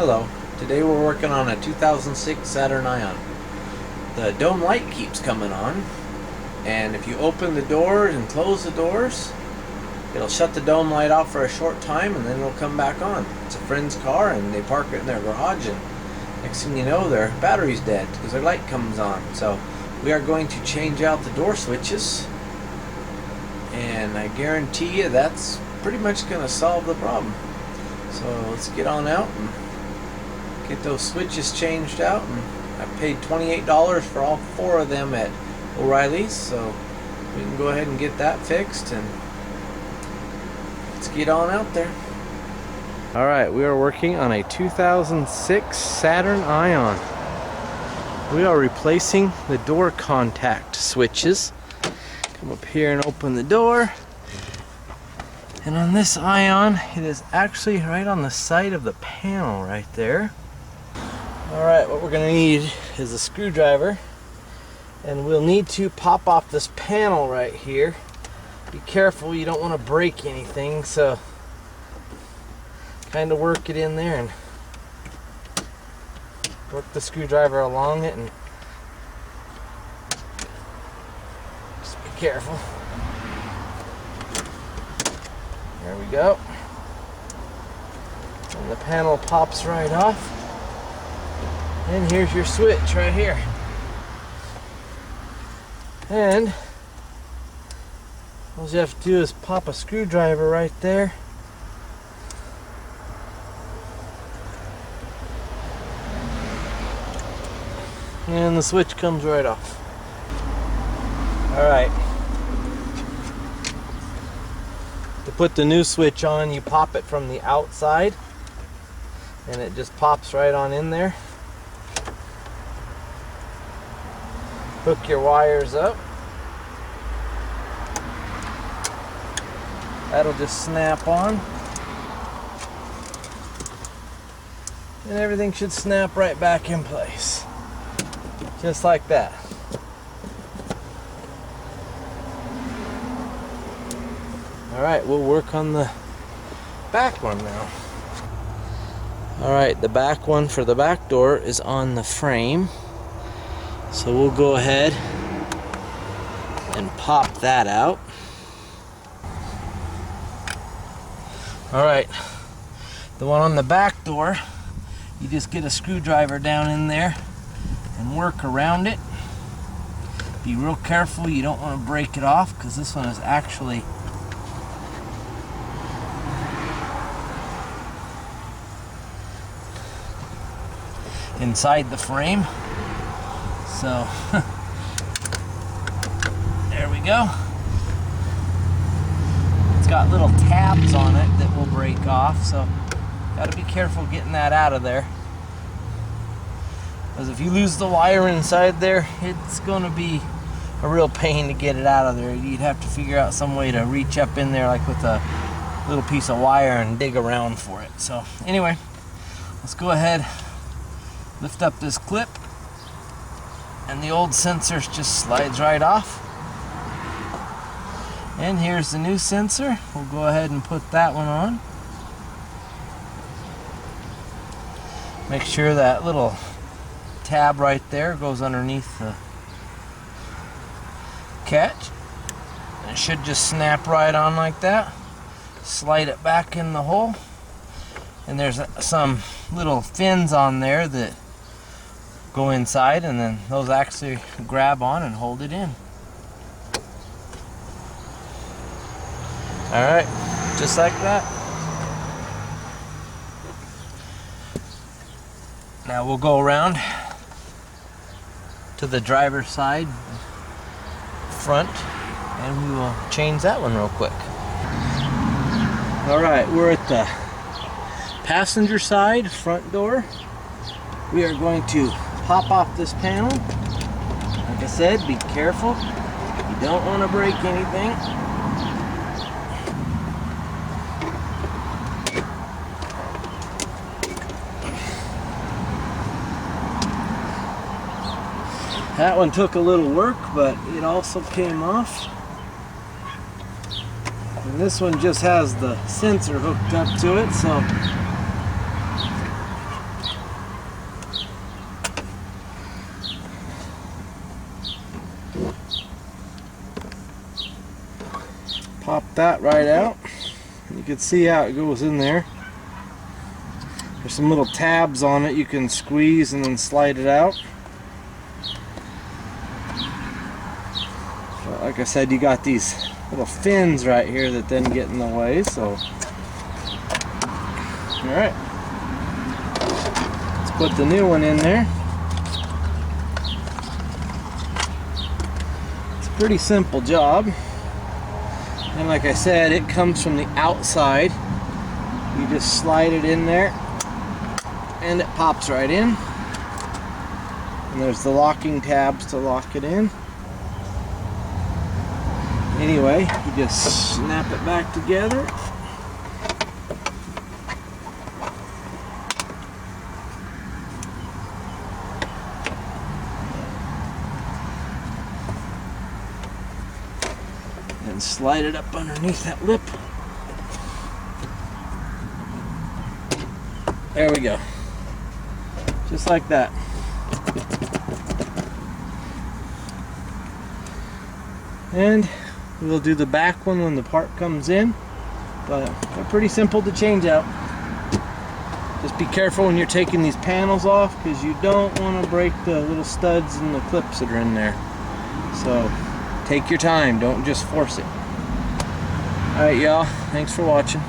Hello, today we're working on a 2006 Saturn Ion. The dome light keeps coming on, and if you open the doors and close the doors, it'll shut the dome light off for a short time and then it'll come back on. It's a friend's car and they park it in their garage, and next thing you know their battery's dead because their light comes on. So we are going to change out the door switches, and I guarantee you that's pretty much going to solve the problem. So let's get on out and get those switches changed out. And I paid $28 for all 4 of them at O'Reilly's, so we can go ahead and get that fixed, and let's get on out there. Alright, we are working on a 2006 Saturn Ion. We are replacing the door contact switches. Come up here and open the door. And on this Ion, it is actually right on the side of the panel right there. Alright, what we're going to need is a screwdriver, and we'll need to pop off this panel right here. Be careful, you don't want to break anything, so kind of work it in there and work the screwdriver along it, and just be careful. There we go. And the panel pops right off. And here's your switch right here. And all you have to do is pop a screwdriver right there. And the switch comes right off. Alright. To put the new switch on, you pop it from the outside, and it just pops right on in there. Hook your wires up. That'll just snap on. And everything should snap right back in place. Just like that. Alright, we'll work on the back one now. Alright, the back one for the back door is on the frame. So we'll go ahead and pop that out. Alright, the one on the back door, you just get a screwdriver down in there and work around it. Be real careful, you don't want to break it off, because this one is actually inside the frame. So there we go. It's got little tabs on it that will break off, so gotta be careful getting that out of there, because if you lose the wire inside there, it's gonna be a real pain to get it out of there. You'd have to figure out some way to reach up in there, like with a little piece of wire, and dig around for it. So anyway, let's go ahead, lift up this clip, and the old sensor just slides right off. And here's the new sensor. We'll go ahead and put that one on. Make sure that little tab right there goes underneath the catch. And it should just snap right on like that. Slide it back in the hole. And there's some little fins on there that go inside, and then those actually grab on and hold it in. Alright, just like that. Now we'll go around to the driver's side front, and we will change that one real quick. Alright, we're at the passenger side front door. We are going to pop off this panel. Like I said, be careful. You don't want to break anything. That one took a little work, but it also came off. And this one just has the sensor hooked up to it, so Pop that right out. You can see how it goes in there. There's some little tabs on it you can squeeze and then slide it out. But like I said, you got these little fins right here that then get in the way, so alright. Let's put the new one in there. It's a pretty simple job. And like I said, it comes from the outside. You just slide it in there and it pops right in. And there's the locking tabs to lock it in. Anyway, you just snap it back together. And slide it up underneath that lip. There we go. Just like that. And we'll do the back one when the part comes in, but they're pretty simple to change out. Just be careful when you're taking these panels off, because you don't want to break the little studs and the clips that are in there. So take your time, don't just force it. Alright y'all, thanks for watching.